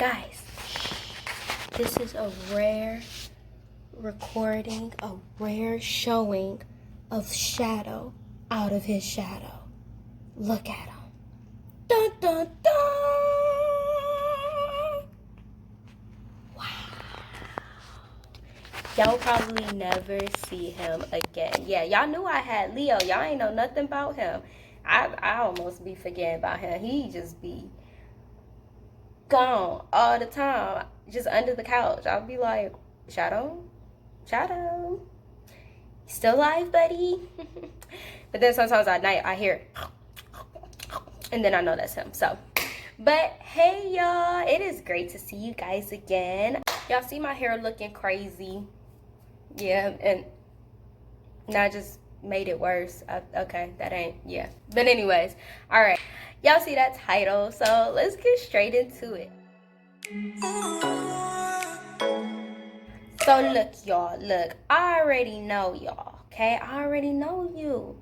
Guys, this is a rare recording, a rare showing of Shadow out of his shadow. Look at him. Dun, dun, dun. Wow. Y'all probably never see him again. Yeah, y'all knew I had Leo. Y'all ain't know nothing about him. I almost be forgetting about him. He just be gone all the time, just under the couch. I'll be like, Shadow, Shadow, still alive, buddy? But then sometimes at night I hear, and then I know that's him. So, but hey y'all, it is great to see you guys again. Y'all see my hair looking crazy? Yeah, and I just made it worse. Okay, that ain't, yeah. But anyways, all right. Y'all see that title, so let's get straight into it. So look, y'all, look, I already know y'all, okay? I already know you.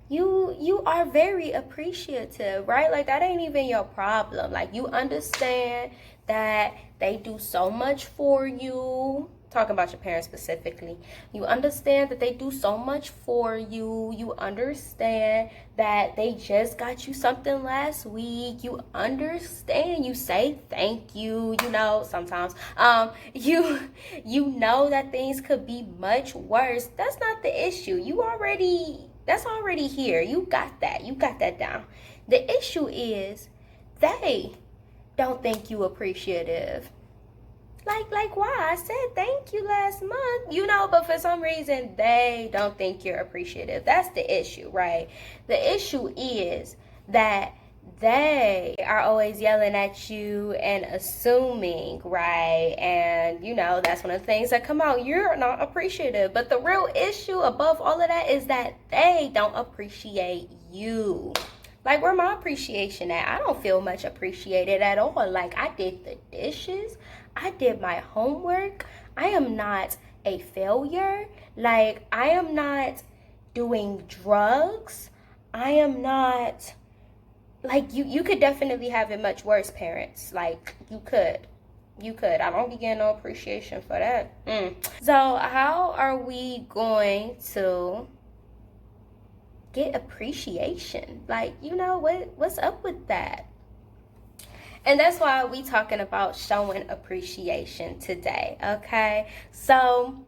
You are very appreciative, right? Like, that ain't even your problem. Like, you understand that they do so much for you. Talking about your parents specifically. You understand that they do so much for you. You understand that they just got you something last week. You understand. You say thank you, you know, sometimes. You know that things could be much worse. That's not the issue. That's already here. You got that. You got that down. The issue is they don't think you appreciative. Like why? I said thank you last month, you know, but for some reason they don't think you're appreciative. That's the issue, right? The issue is that they are always yelling at you and assuming, right? And you know, that's one of the things that come out. You're not appreciative. But the real issue above all of that is that they don't appreciate you. Like, where my appreciation at? I don't feel much appreciated at all. Like, I did the dishes. I did my homework. I am not a failure. Like, I am not doing drugs. I am not, like, you could definitely have it much worse, parents. Like, you could. I don't be getting no appreciation for that. So, how are we going to get appreciation? Like, you know, what's up with that? And that's why we talking about showing appreciation today, okay? So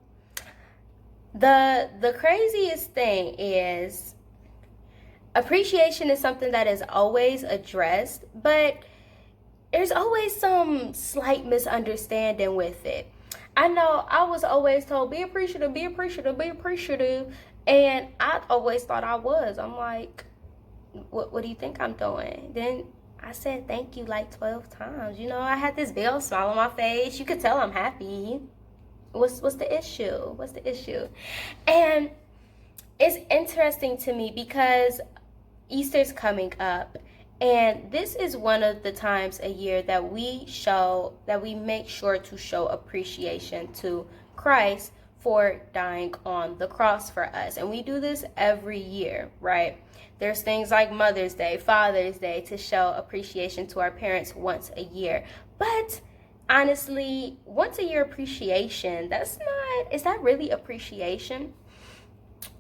the craziest thing is appreciation is something that is always addressed, but there's always some slight misunderstanding with it. I know I was always told, be appreciative, be appreciative, be appreciative. And I always thought I was. I'm like, what do you think I'm doing? Then I said thank you like 12 times. You know, I had this big old smile on my face. You could tell I'm happy. What's the issue? What's the issue? And it's interesting to me because Easter's coming up. And this is one of the times a year that we make sure to show appreciation to Christ for dying on the cross for us. And we do this every year, right? There's things like Mother's Day, Father's Day, to show appreciation to our parents once a year. But honestly, once a year appreciation, is that really appreciation?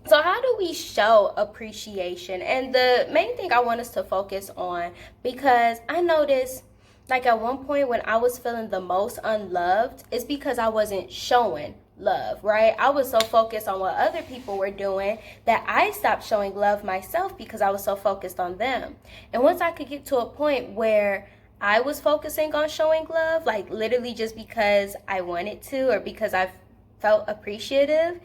So how do we show appreciation? And the main thing I want us to focus on, because I noticed, like, at one point when I was feeling the most unloved, is because I wasn't showing love, right? I was so focused on what other people were doing that I stopped showing love myself because I was so focused on them. And once I could get to a point where I was focusing on showing love, like literally just because I wanted to or because I felt appreciative,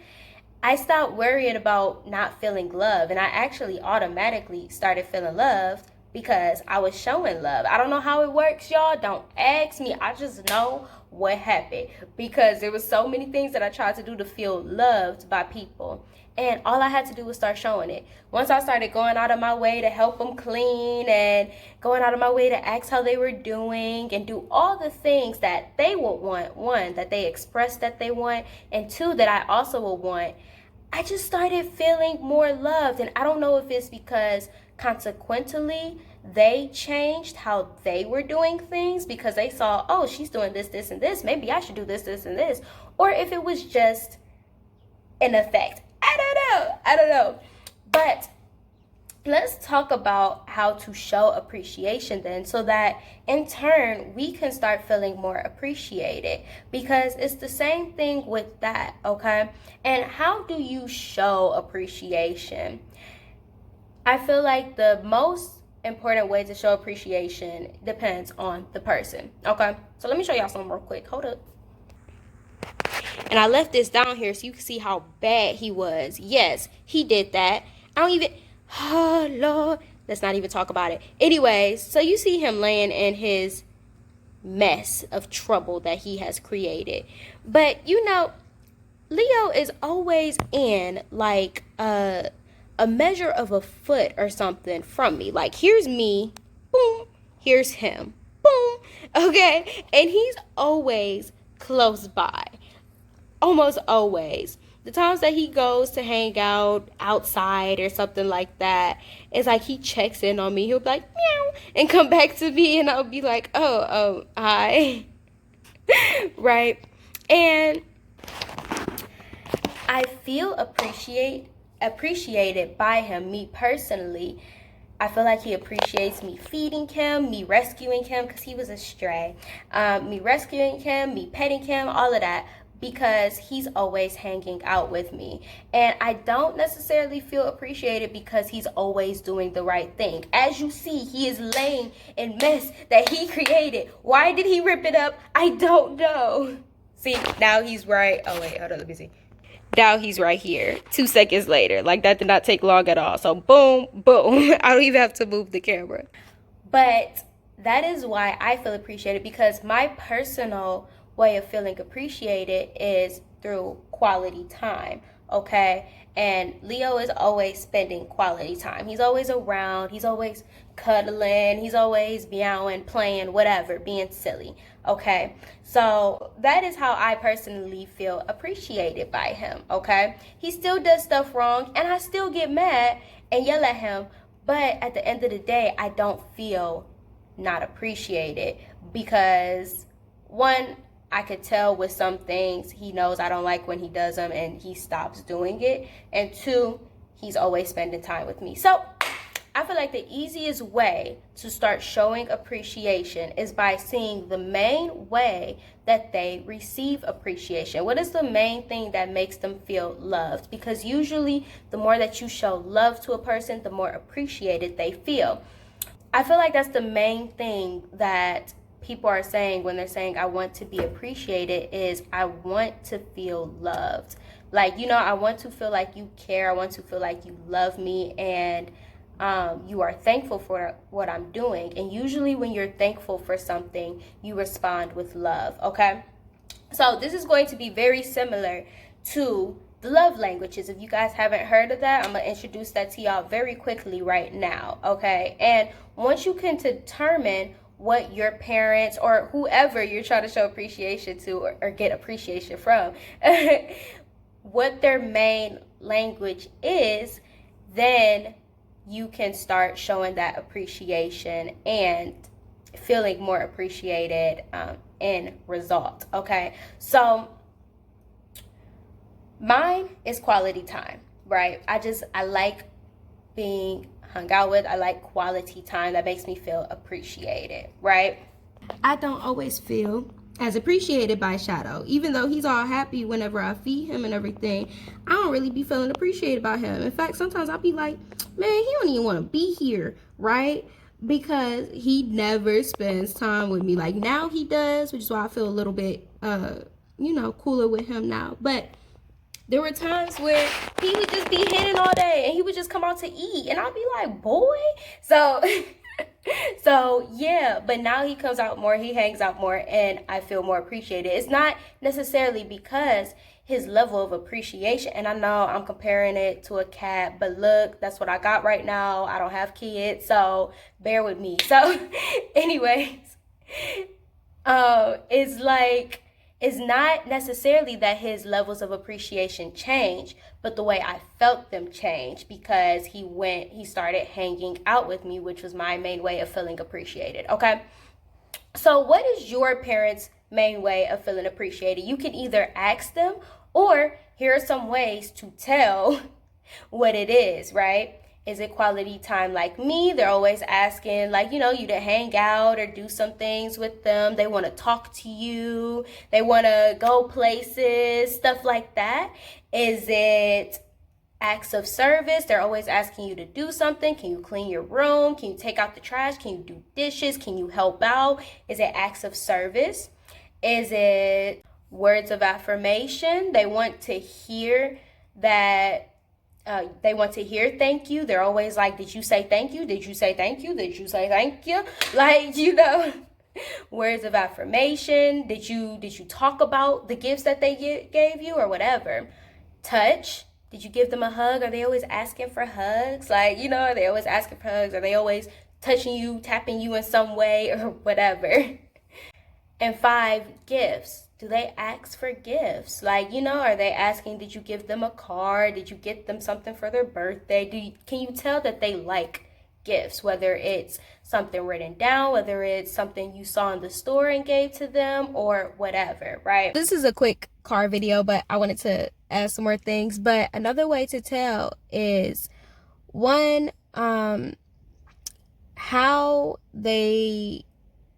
I stopped worrying about not feeling love, and I actually automatically started feeling love because I was showing love. I don't know how it works, y'all. Don't ask me. I just know what happened because there was so many things that I tried to do to feel loved by people, and all I had to do was start showing it. Once I started going out of my way to help them clean and going out of my way to ask how they were doing and do all the things that they would want, one, that they expressed that they want, and two, that I also would want, I just started feeling more loved. And I don't know if it's because consequently they changed how they were doing things because they saw, oh, she's doing this, this, and this. Maybe I should do this, this, and this. Or if it was just an effect. I don't know. But let's talk about how to show appreciation then, so that in turn we can start feeling more appreciated, because it's the same thing with that, okay? And how do you show appreciation? I feel like the most important way to show appreciation depends on the person, okay? So let me show y'all something real quick. Hold up. And I left this down here so you can see how bad he was. Yes, he did that. I don't even, oh Lord, let's not even talk about it. Anyways, so you see him laying in his mess of trouble that he has created. But you know, Leo is always in like a measure of a foot or something from me. Like, here's me, boom, here's him, boom, okay? And he's always close by, almost always. The times that he goes to hang out outside or something like that, it's like he checks in on me. He'll be like, meow, and come back to me, and I'll be like, oh, hi, right? And I feel appreciated by him. Me personally, I feel like he appreciates me feeding him, me rescuing him because he was a stray, me rescuing him, me petting him, all of that, because he's always hanging out with me. And I don't necessarily feel appreciated because he's always doing the right thing. As you see, he is laying in mess that he created. Why did he rip it up? I don't know. See, now he's right. Oh wait, hold on, let me see. Now he's right here 2 seconds later. Like, that did not take long at all. So boom, boom. I don't even have to move the camera. But that is why I feel appreciated, because my personal way of feeling appreciated is through quality time, okay? And Leo is always spending quality time. He's always around. He's always cuddling. He's always meowing, playing, whatever, being silly, okay? So that is how I personally feel appreciated by him, okay? He still does stuff wrong, and I still get mad and yell at him, but at the end of the day, I don't feel not appreciated, because one, I could tell with some things he knows I don't like when he does them, and he stops doing it. And two, he's always spending time with me. So I feel like the easiest way to start showing appreciation is by seeing the main way that they receive appreciation. What is the main thing that makes them feel loved? Because usually the more that you show love to a person, the more appreciated they feel. I feel like that's the main thing that people are saying when they're saying I want to be appreciated, is I want to feel loved. Like, you know, I want to feel like you care. I want to feel like you love me, and you are thankful for what I'm doing. And usually when you're thankful for something, you respond with love, okay? So this is going to be very similar to the love languages. If you guys haven't heard of that, I'm going to introduce that to y'all very quickly right now, okay? And once you can determine what your parents or whoever you're trying to show appreciation to, or get appreciation from, what their main language is, then you can start showing that appreciation and feeling more appreciated in result, okay? So mine is quality time, right? I like being hung out with. I like quality time that makes me feel appreciated, right? I don't always feel as appreciated by Shadow. Even though he's all happy whenever I feed him and everything, I don't really be feeling appreciated by him. In fact, sometimes I'll be like, man, he don't even want to be here, right? Because he never spends time with me. Like, now he does, which is why I feel a little bit, cooler with him now. But there were times where he would just be hitting all day, and he would just come out to eat, and I'll be like, boy. So yeah, but now he comes out more, he hangs out more, and I feel more appreciated. It's not necessarily because his level of appreciation, and I know I'm comparing it to a cat, but look, that's what I got right now. I don't have kids, so bear with me. So anyways, it's like It's not necessarily that his levels of appreciation change, but the way I felt them change because he started hanging out with me, which was my main way of feeling appreciated. Okay. So, what is your parents' main way of feeling appreciated? You can either ask them, or here are some ways to tell what it is, right? Is it quality time like me? They're always asking, like, you to hang out or do some things with them. They want to talk to you. They want to go places, stuff like that. Is it acts of service? They're always asking you to do something. Can you clean your room? Can you take out the trash? Can you do dishes? Can you help out? Is it acts of service? Is it words of affirmation? They want to hear that. They want to hear thank you. They're always like, did you say thank you? Did you say thank you? Did you say thank you? Like, words of affirmation. Did you talk about the gifts that they gave you or whatever? Touch. Did you give them a hug? Are they always asking for hugs? Like, are they always asking for hugs? Are they always touching you, tapping you in some way or whatever? And 5, gifts. Do they ask for gifts? Like, are they asking, did you give them a card? Did you get them something for their birthday? Can you tell that they like gifts, whether it's something written down, whether it's something you saw in the store and gave to them or whatever, right? This is a quick car video, but I wanted to add some more things. But another way to tell is, one, how they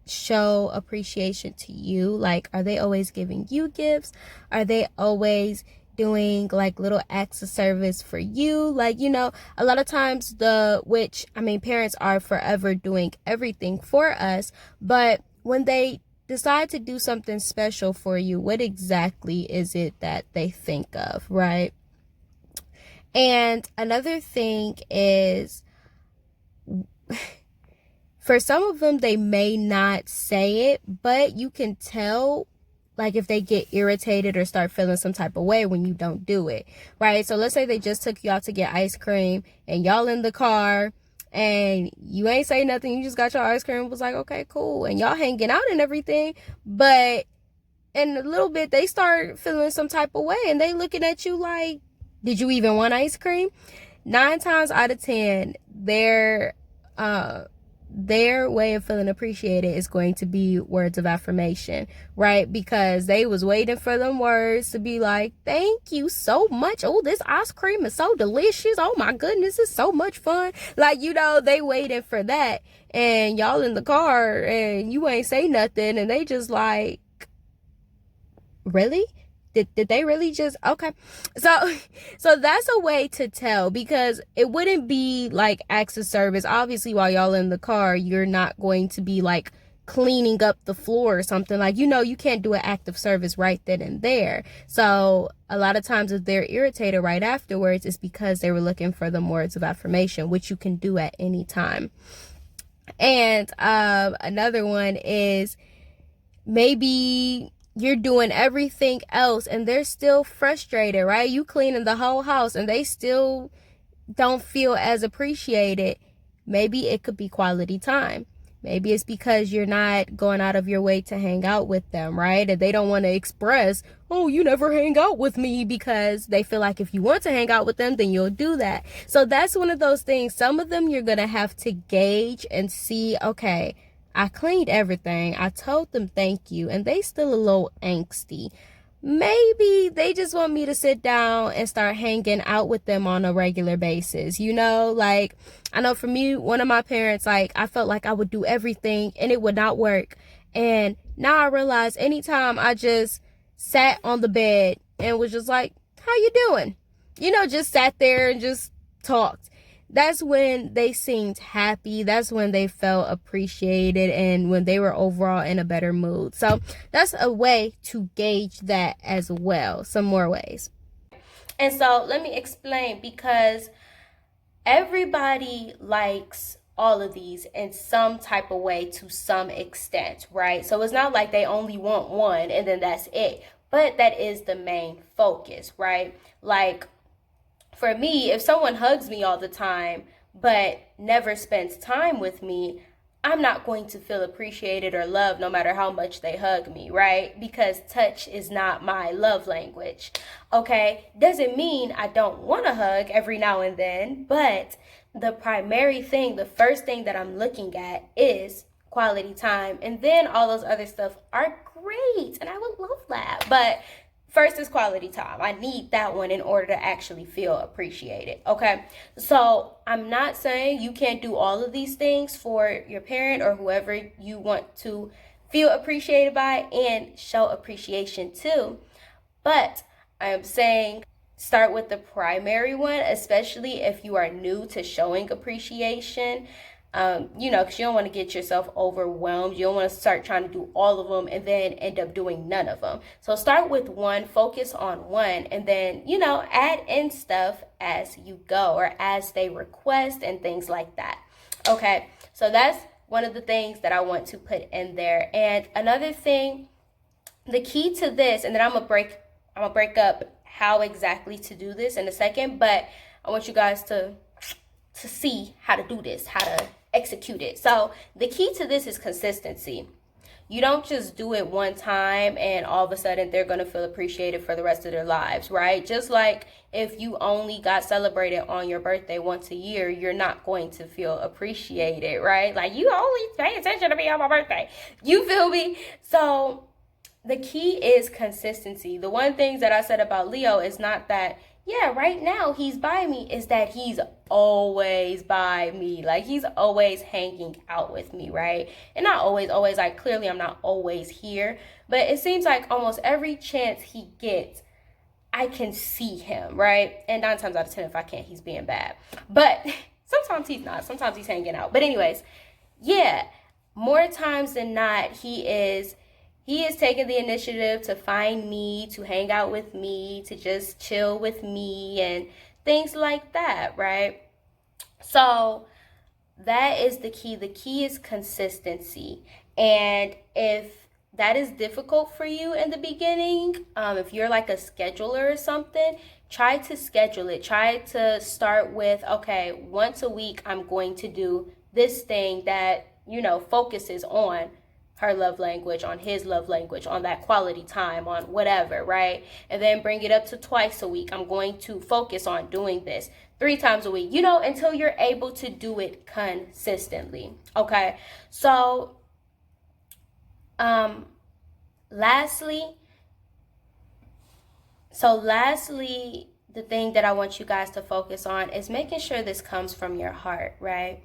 show appreciation to you. Like, are they always giving you gifts? Are they always doing like little acts of service for you? Like, a lot of times parents are forever doing everything for us, but when they decide to do something special for you, what exactly is it that they think of, right? And another thing is, for some of them, they may not say it, but you can tell, like, if they get irritated or start feeling some type of way when you don't do it, right? So let's say they just took you out to get ice cream and y'all in the car and you ain't say nothing. You just got your ice cream, was like, okay, cool. And y'all hanging out and everything. But in a little bit, they start feeling some type of way and they looking at you like, did you even want ice cream? 9 times out of 10, their way of feeling appreciated is going to be words of affirmation, right? Because they was waiting for them words to be like, thank you so much. Oh, this ice cream is so delicious. Oh my goodness, it's so much fun. Like, they waiting for that. And y'all in the car and you ain't say nothing. And they just like, really? Did they really just, okay. So that's a way to tell, because it wouldn't be like acts of service. Obviously, while y'all in the car, you're not going to be like cleaning up the floor or something. Like, you can't do an act of service right then and there. So a lot of times if they're irritated right afterwards, it's because they were looking for the words of affirmation, which you can do at any time. And another one is, maybe you're doing everything else and they're still frustrated, right? You cleaning the whole house and they still don't feel as appreciated. Maybe it could be quality time. Maybe it's because you're not going out of your way to hang out with them, right? And they don't want to express, oh, you never hang out with me, because they feel like if you want to hang out with them, then you'll do that. So that's one of those things. Some of them you're going to have to gauge and see, okay, I cleaned everything. I told them thank you, and they still a little angsty. Maybe they just want me to sit down and start hanging out with them on a regular basis. Like, I know for me, one of my parents, like, I felt like I would do everything and it would not work. And now I realize anytime I just sat on the bed and was just like, how you doing? Just sat there and just talked. That's when they seemed happy. That's when they felt appreciated and when they were overall in a better mood. So that's a way to gauge that as well. Some more ways. And so let me explain, because everybody likes all of these in some type of way to some extent, right? So it's not like they only want one and then that's it. But that is the main focus, right? Like, for me, if someone hugs me all the time but never spends time with me, I'm not going to feel appreciated or loved no matter how much they hug me, right? Because touch is not my love language. Okay? Doesn't mean I don't want a hug every now and then, but the primary thing, the first thing that I'm looking at is quality time. And then all those other stuff are great, and I would love that. But first is quality time. I need that one in order to actually feel appreciated. Okay. So I'm not saying you can't do all of these things for your parent or whoever you want to feel appreciated by and show appreciation to. But I am saying start with the primary one, especially if you are new to showing appreciation. Because you don't want to get yourself overwhelmed. You don't want to start trying to do all of them and then end up doing none of them. So start with one, focus on one, and then, add in stuff as you go or as they request and things like that. Okay, so that's one of the things that I want to put in there. And another thing, the key to this, and then I'm gonna break up how exactly to do this in a second, but I want you guys to see how to do this, how to execute it. So the key to this is consistency. You don't just do it one time and all of a sudden they're going to feel appreciated for the rest of their lives, right? Just like if you only got celebrated on your birthday once a year, you're not going to feel appreciated, right? Like, you only pay attention to me on my birthday. You feel me? So the key is consistency. The one thing that I said about Leo is not that, yeah, right now he's by me, is that he's always by me. Like, he's always hanging out with me, right? And not always, like, clearly I'm not always here, but it seems like almost every chance he gets, I can see him, right? And 9 times out of 10, if I can't, he's being bad. But sometimes he's not. Sometimes he's hanging out. But anyways, yeah, more times than not, he is taking the initiative to find me, to hang out with me, to just chill with me and things like that, right? So that is the key. The key is consistency. And if that is difficult for you in the beginning, if you're like a scheduler or something, try to schedule it. Try to start with, okay, once a week I'm going to do this thing that, focuses on her love language, on his love language, on that quality time, on whatever, right? And then bring it up to twice a week. I'm going to focus on doing this 3 times a week, until you're able to do it consistently. Okay. So, lastly, the thing that I want you guys to focus on is making sure this comes from your heart, right?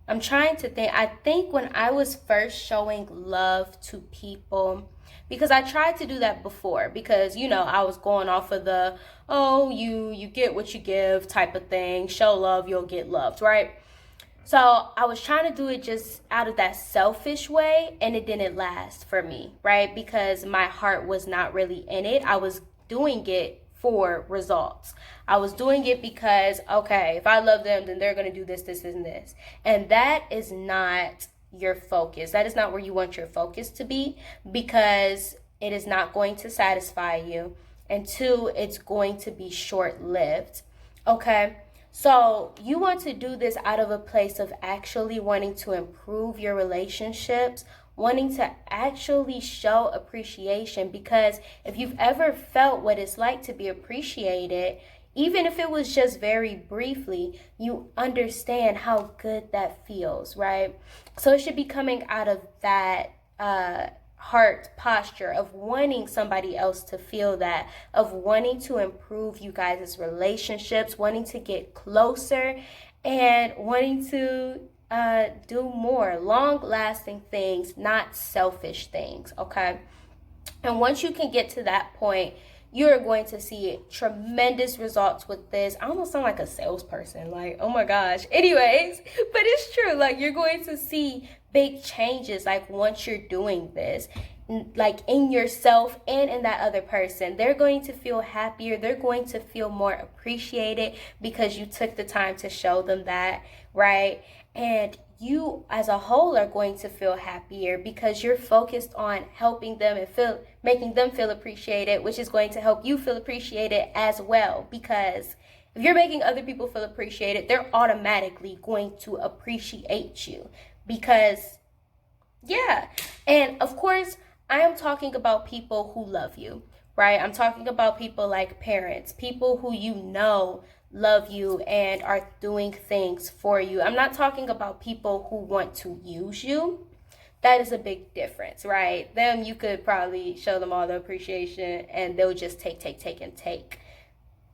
I'm trying to think. I think when I was first showing love to people, because I tried to do that before, because, I was going off of the, you get what you give type of thing. Show love, you'll get loved, right? So I was trying to do it just out of that selfish way, and it didn't last for me, right? Because my heart was not really in it. I was doing it for results. I was doing it because, okay, if I love them, then they're going to do this, this, and this. And that is not your focus. That is not where you want your focus to be, because it is not going to satisfy you. And 2, it's going to be short-lived. Okay? So you want to do this out of a place of actually wanting to improve your relationships, wanting to actually show appreciation, because if you've ever felt what it's like to be appreciated, even if it was just very briefly, you understand how good that feels, right? So it should be coming out of that heart posture of wanting somebody else to feel that, of wanting to improve you guys' relationships, wanting to get closer, and wanting to do more long-lasting things, not selfish things, okay? And once you can get to that point, you're going to see tremendous results with this. I almost sound like a salesperson, like, oh my gosh. Anyways, but it's true. Like, you're going to see big changes, like, once you're doing this, like, in yourself and in that other person. They're going to feel happier. They're going to feel more appreciated because you took the time to show them that, right? And you as a whole are going to feel happier because you're focused on helping them and making them feel appreciated, which is going to help you feel appreciated as well. Because if you're making other people feel appreciated, they're automatically going to appreciate you. Because, yeah. And of course, I am talking about people who love you, right? I'm talking about people like parents, people who you know love you and are doing things for you. I'm not talking about people who want to use you. That is a big difference, right? Them, you could probably show them all the appreciation and they'll just take, and take,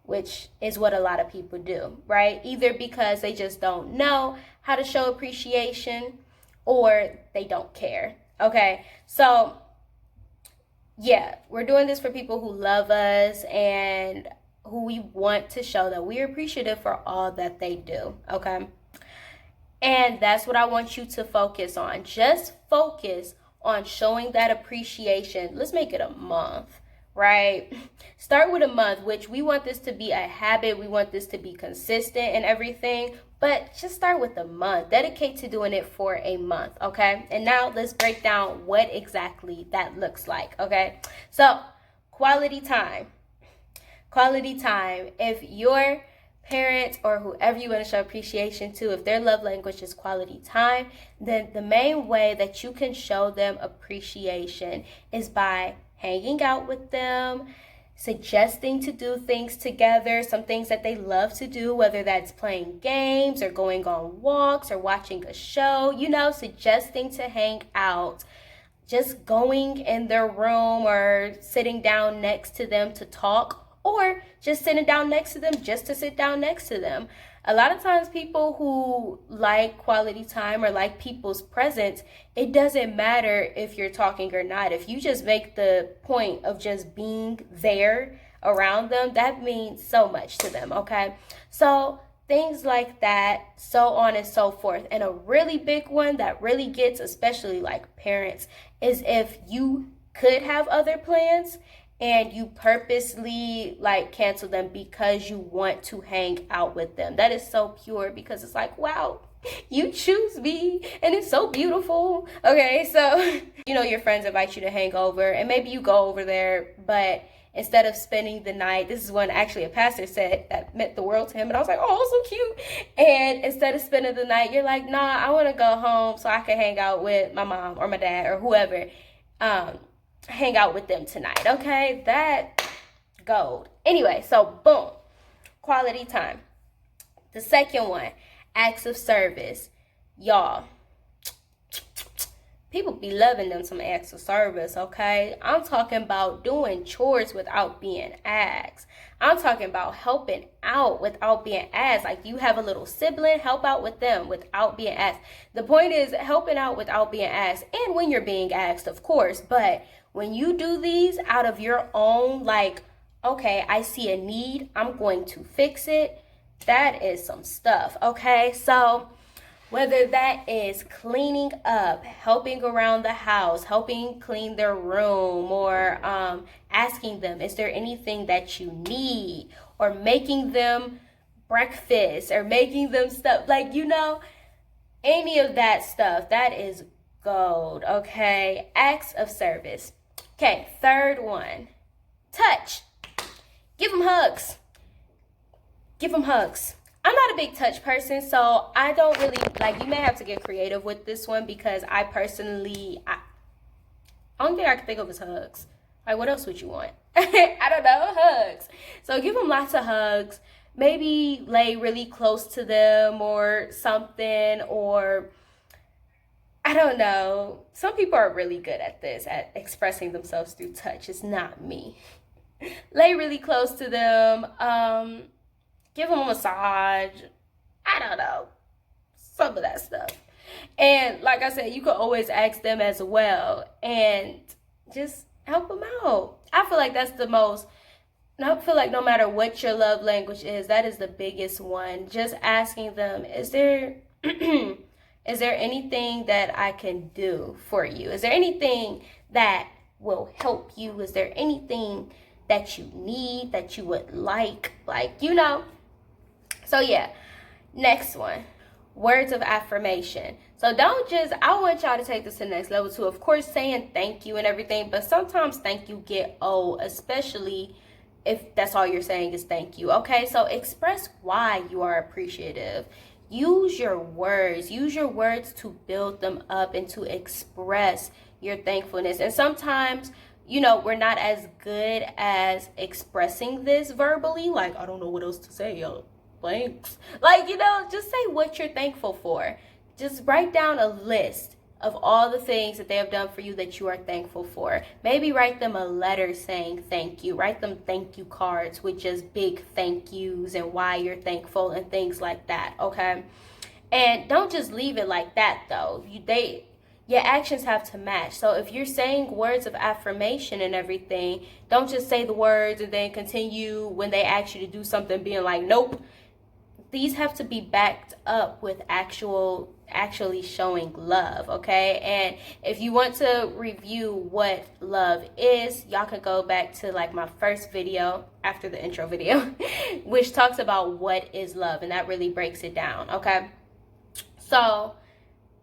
which is what a lot of people do, right? Either because they just don't know how to show appreciation or they don't care, okay? So, yeah, we're doing this for people who love us and who we want to show that we're appreciative for all that they do, okay? And that's what I want you to focus on. Just focus on showing that appreciation. Let's make it a month, right? Start with a month, which we want this to be a habit. We want this to be consistent and everything. But just start with a month. Dedicate to doing it for a month, okay? And now let's break down what exactly that looks like, okay? So, quality time. Quality time. If your parents or whoever you want to show appreciation to, if their love language is quality time, then the main way that you can show them appreciation is by hanging out with them, suggesting to do things together, some things that they love to do, whether that's playing games or going on walks or watching a show, suggesting to hang out, just going in their room or sitting down next to them to talk, or just sitting down next to them just to sit down next to them. A lot of times people who like quality time or like people's presence, it doesn't matter if you're talking or not. If you just make the point of just being there around them, that means so much to them, okay? So things like that, so on and so forth. And a really big one that really gets, especially like parents, is if you could have other plans and you purposely like cancel them because you want to hang out with them. That is so pure, because it's like, wow, you choose me and it's so beautiful. Okay, so your friends invite you to hang over and maybe you go over there, but instead of spending the night, this is one actually a pastor said that meant the world to him, and I was like, oh, so cute. And instead of spending the night, you're like, nah, I want to go home so I can hang out with my mom or my dad or whoever. Hang out with them tonight, okay? That gold. Anyway, so boom, quality time. The second one, acts of service. Y'all, people be loving them some acts of service, okay? I'm talking about doing chores without being asked. I'm talking about helping out without being asked. Like, you have a little sibling, help out with them without being asked. The point is helping out without being asked, and when you're being asked, of course. But when you do these out of your own, like, okay, I see a need, I'm going to fix it, that is some stuff, okay? So whether that is cleaning up, helping around the house, helping clean their room, or asking them, is there anything that you need? Or making them breakfast, or making them stuff, like, any of that stuff, that is gold, okay? Acts of service. Okay, third one, touch. Give them hugs. Give them hugs. I'm not a big touch person, so I don't really, like, you may have to get creative with this one, because I personally, only thing I can think of is hugs. Like, what else would you want? I don't know, hugs. So give them lots of hugs. Maybe lay really close to them or something, or I don't know. Some people are really good at this, at expressing themselves through touch. It's not me. Lay really close to them. Give them a massage. I don't know. Some of that stuff. And like I said, you could always ask them as well. And just help them out. I feel like that's the most... I feel like no matter what your love language is, that is the biggest one. Just asking them, is there... is there anything that I can do for you? Is there anything that will help you? Is there anything that you need, that you would like? So yeah, next one, words of affirmation. So don't just, I want y'all to take this to the next level too. Of course, saying thank you and everything, but sometimes thank you get old, especially if that's all you're saying is thank you, okay? So express why you are appreciative. use your words. Use your words to build them up and to express your thankfulness. And sometimes, you know, we're not as good as expressing this verbally. Like, I don't know what else to say, yo. Thanks. Like, you know, just say what you're thankful for. Just write down a list of all the things that they have done for you that you are thankful for. Maybe write them a letter saying thank you. Write them thank you cards with just big thank yous and why you're thankful and things like that, okay? And don't just leave it like that, though. Your actions have to match. So if you're saying words of affirmation and everything, don't just say the words and then continue when they ask you to do something being like, nope. These have to be backed up with actually showing love, okay? And if you want to review what love is, y'all could go back to like my first video after the intro video, which talks about what is love, and that really breaks it down, okay? So,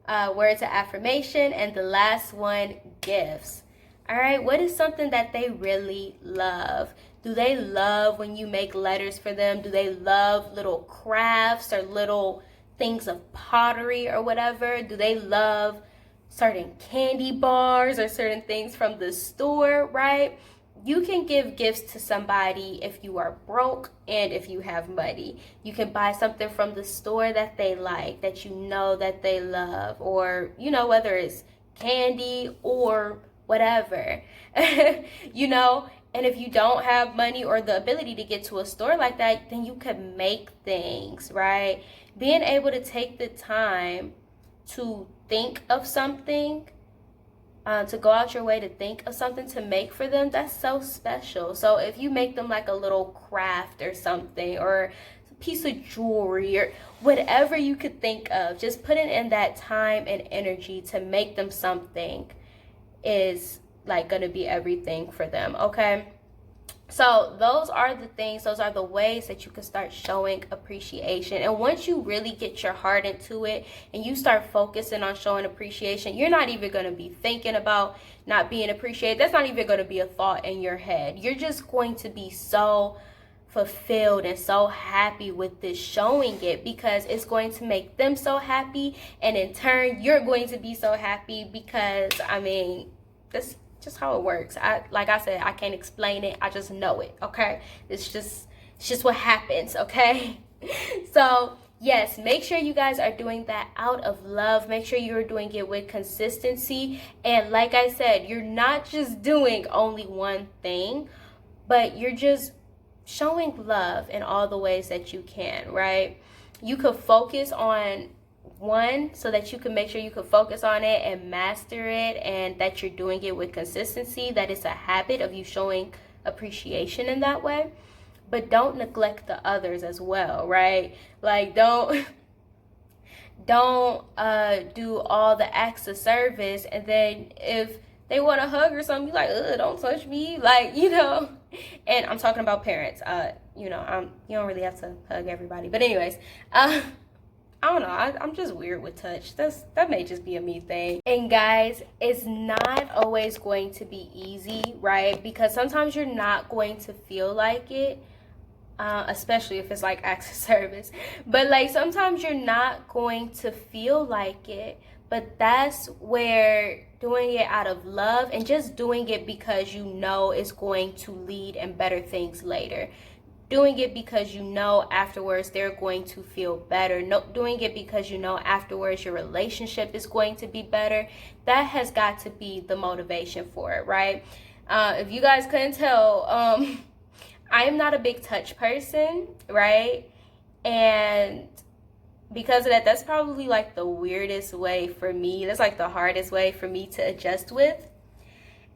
words of affirmation, and the last one, gifts. All right, what is something that they really love? Do they love when you make letters for them? Do they love little crafts or little things of pottery or whatever? Do they love certain candy bars or certain things from the store, right? You can give gifts to somebody if you are broke and if you have money. You can buy something from the store that they like, that you know that they love, or, you know, whether it's candy or whatever, you know. And if you don't have money or the ability to get to a store like that, then you could make things, right? Being able to take the time to think of something, to go out your way to think of something to make for them, that's so special. So if you make them like a little craft or something, or a piece of jewelry or whatever you could think of, just putting in that time and energy to make them something is like gonna be everything for them, okay? So those are the things, those are the ways that you can start showing appreciation. And once you really get your heart into it and you start focusing on showing appreciation, you're not even going to be thinking about not being appreciated. That's not even going to be a thought in your head. You're just going to be so fulfilled and so happy with this showing it, because it's going to make them so happy, and in turn you're going to be so happy, because I mean, that's just how it works. Like I said, I can't explain it, I just know it, okay? It's just what happens, okay? So yes, make sure you guys are doing that out of love. Make sure you're doing it with consistency, and like I said, you're not just doing only one thing, but you're just showing love in all the ways that you can, right? You could focus on one so that you can make sure you can focus on it and master it, and that you're doing it with consistency, that it's a habit of you showing appreciation in that way. But don't neglect the others as well, right? Like don't do all the acts of service, and then if they want a hug or something, you're like, ugh, don't touch me, like, you know. And I'm talking about parents. You know, you don't really have to hug everybody, but anyways, I don't know, I'm just weird with touch. That may just be a me thing. And guys, it's not always going to be easy, right? Because sometimes you're not going to feel like it, especially if it's like acts of service. But like sometimes you're not going to feel like it, but that's where doing it out of love and just doing it because you know it's going to lead in better things later. Doing it because you know afterwards they're going to feel better. No, doing it because you know afterwards your relationship is going to be better. That has got to be the motivation for it, right? If you guys couldn't tell, I am not a big touch person, right? And because of that, that's probably like the weirdest way for me. That's like the hardest way for me to adjust with.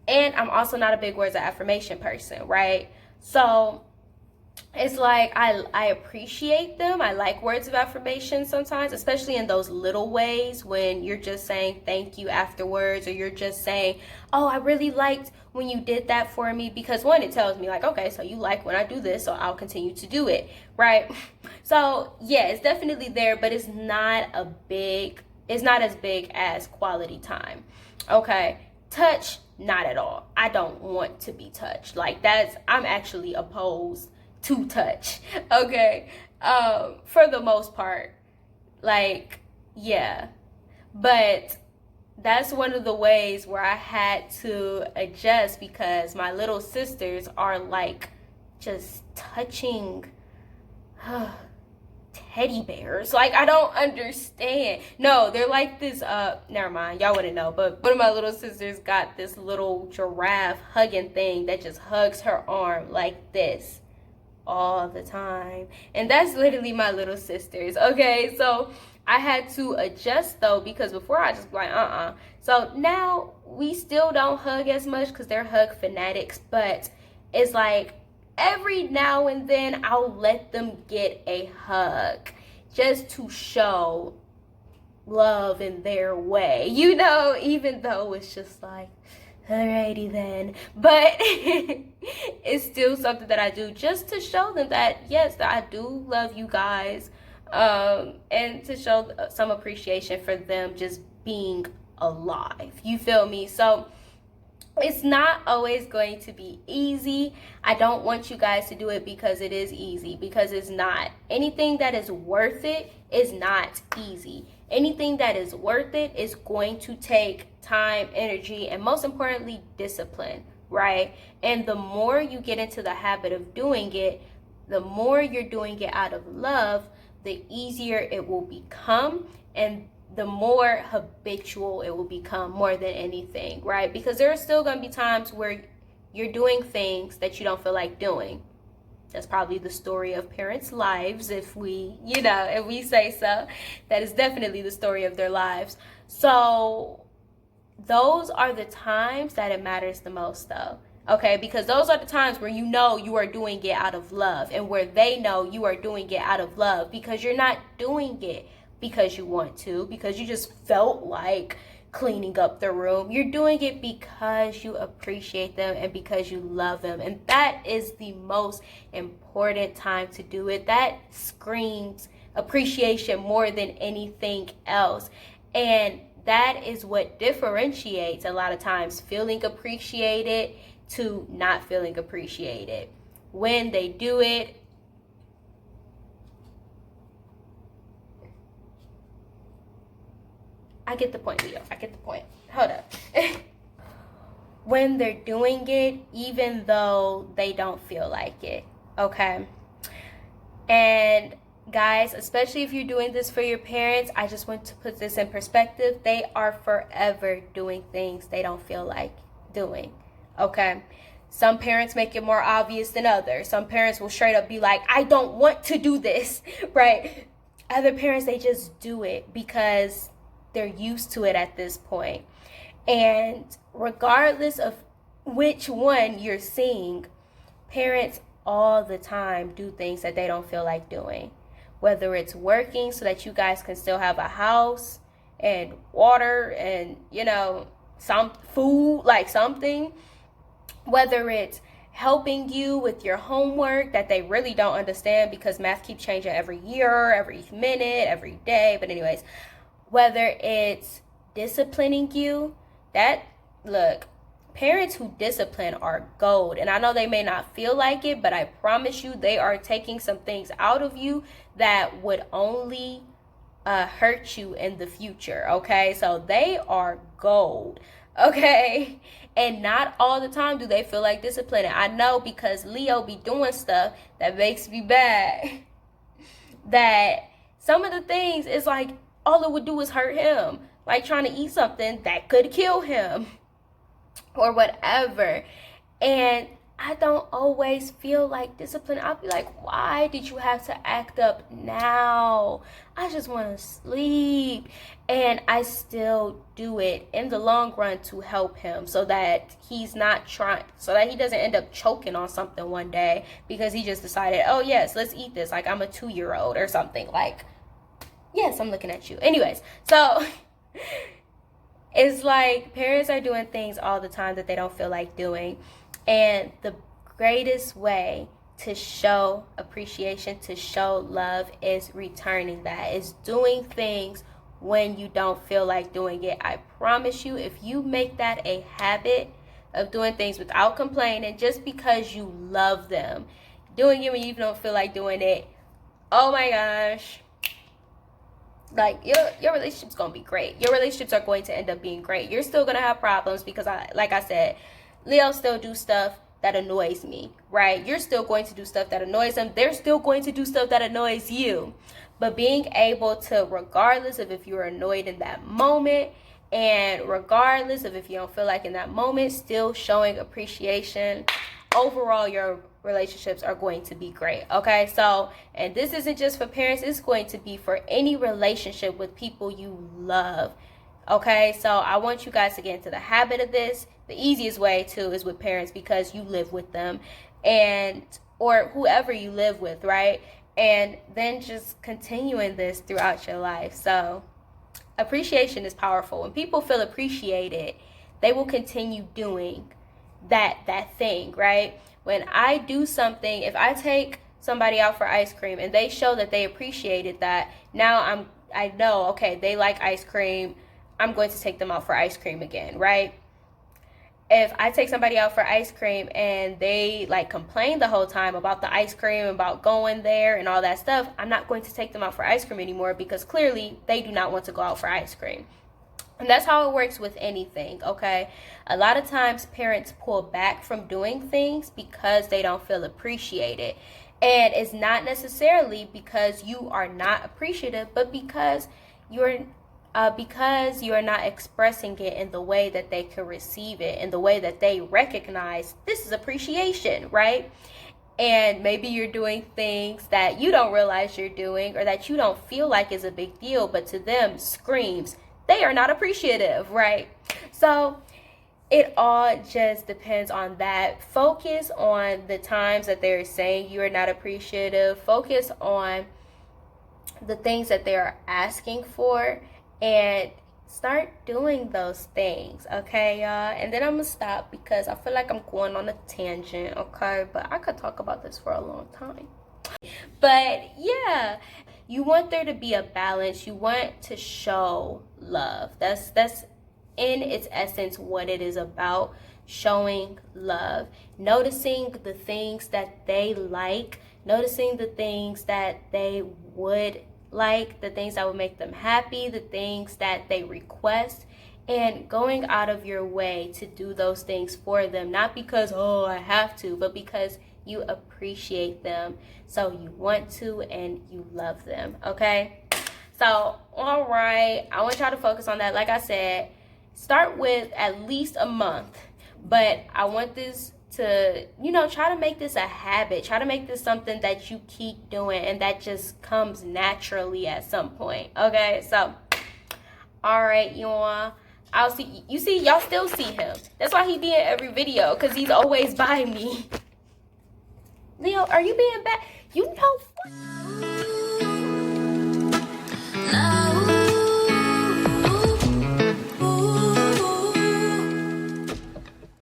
And I'm also not a big words of affirmation person, right? So it's like I appreciate them. I like words of affirmation sometimes, especially in those little ways when you're just saying thank you afterwards, or you're just saying, oh, I really liked when you did that for me, because one, it tells me like, okay, so you like when I do this, so I'll continue to do it, right? So yeah, it's definitely there, but it's not as big as quality time, okay? Touch, not at all. I don't want to be touched. Like I'm actually opposed to touch, okay? For the most part, Like, yeah. But that's one of the ways where I had to adjust because my little sisters are like just touching teddy bears. Like, I don't understand. No, they're like this, never mind, y'all wouldn't know, but one of my little sisters got this little giraffe hugging thing that just hugs her arm like this all the time. And that's literally my little sisters, okay? So I had to adjust though, because before I just be like, So now we still don't hug as much because they're hug fanatics, but it's like every now and then I'll let them get a hug just to show love in their way, you know, even though it's just like, alrighty then. But it's still something that I do just to show them that, yes, that I do love you guys, and to show some appreciation for them just being alive. You feel me? So it's not always going to be easy. I don't want you guys to do it because it is easy, because it's not. Anything that is worth it is not easy. Anything that is worth it is going to take time, energy, and most importantly, discipline, right? And the more you get into the habit of doing it, the more you're doing it out of love, the easier it will become, and the more habitual it will become more than anything, right? Because there are still going to be times where you're doing things that you don't feel like doing. That's probably the story of parents' lives, if we, if we say so. That is definitely the story of their lives. So those are the times that it matters the most, though. Okay, because those are the times where you know you are doing it out of love, and where they know you are doing it out of love, because you're not doing it because you want to, because you just felt like cleaning up the room. You're doing it because you appreciate them and because you love them. And that is the most important time to do it. That screams appreciation more than anything else. And that is what differentiates a lot of times feeling appreciated to not feeling appreciated. When they do it, I get the point, Leo. I get the point. Hold up. When they're doing it, even though they don't feel like it, okay? And guys, especially if you're doing this for your parents, I just want to put this in perspective. They are forever doing things they don't feel like doing, okay? Some parents make it more obvious than others. Some parents will straight up be like, I don't want to do this, right? Other parents, they just do it because they're used to it at this point. And regardless of which one you're seeing, parents all the time do things that they don't feel like doing. Whether it's working so that you guys can still have a house and water and, some food, like something. Whether it's helping you with your homework that they really don't understand because math keeps changing every year, every minute, every day. But anyways, whether it's disciplining you, parents who discipline are gold. And I know they may not feel like it, but I promise you they are taking some things out of you that would only hurt you in the future, okay? So they are gold, okay? And not all the time do they feel like disciplining. I know, because Leo be doing stuff that makes me bad. That some of the things is like, all it would do is hurt him. Like trying to eat something that could kill him or whatever. And I don't always feel like discipline. I'll be like, why did you have to act up now? I just want to sleep. And I still do it in the long run to help him so that he doesn't end up choking on something one day because he just decided, oh yes, let's eat this. Like I'm a 2-year-old or something. Like, yes, I'm looking at you. Anyways, so it's like parents are doing things all the time that they don't feel like doing. And the greatest way to show appreciation, to show love, is returning that. Is doing things when you don't feel like doing it. I promise you, if you make that a habit of doing things without complaining, just because you love them, doing it when you don't feel like doing it, oh my gosh, Like your relationship's gonna be great. Your relationships are going to end up being great. You're still gonna have problems because like I said, Leo still do stuff that annoys me, right? You're still going to do stuff that annoys them. They're still going to do stuff that annoys you. But being able to, regardless of if you're annoyed in that moment, and regardless of if you don't feel like in that moment, still showing appreciation, overall your relationships are going to be great. Okay, so, and this isn't just for parents, it's going to be for any relationship with people you love. Okay, so I want you guys to get into the habit of this. The easiest way too is with parents, because you live with them, and or whoever you live with, right? And then just continuing this throughout your life. So appreciation is powerful. When people feel appreciated, they will continue doing that thing, right? When I do something, if I take somebody out for ice cream and they show that they appreciated that, now I know, okay, they like ice cream, I'm going to take them out for ice cream again, right? If I take somebody out for ice cream and they like complain the whole time about the ice cream, about going there and all that stuff, I'm not going to take them out for ice cream anymore, because clearly they do not want to go out for ice cream. And that's how it works with anything, okay? A lot of times parents pull back from doing things because they don't feel appreciated. And it's not necessarily because you are not appreciative, but because you're not expressing it in the way that they can receive it, in the way that they recognize this is appreciation, right? And maybe you're doing things that you don't realize you're doing, or that you don't feel like is a big deal, but to them screams they are not appreciative, right? So it all just depends on that. Focus on the times that they're saying you are not appreciative. Focus on the things that they are asking for, and start doing those things, okay, y'all? And then I'm gonna stop because I feel like I'm going on a tangent, okay? But I could talk about this for a long time. But yeah, you want there to be a balance. You want to show love. That's in its essence what it is about. Showing love, noticing the things that they like, noticing the things that they would like, the things that would make them happy, the things that they request, and going out of your way to do those things for them, not because, oh, I have to, but because you appreciate them, so you want to and you love them, okay? So, all right, I want y'all to focus on that. Like I said, start with at least a month, but I want this to, try to make this a habit. Try to make this something that you keep doing and that just comes naturally at some point, okay? So, all right, y'all. Y'all still see him. That's why he be in every video, because he's always by me. Leo, are you being bad? You know what?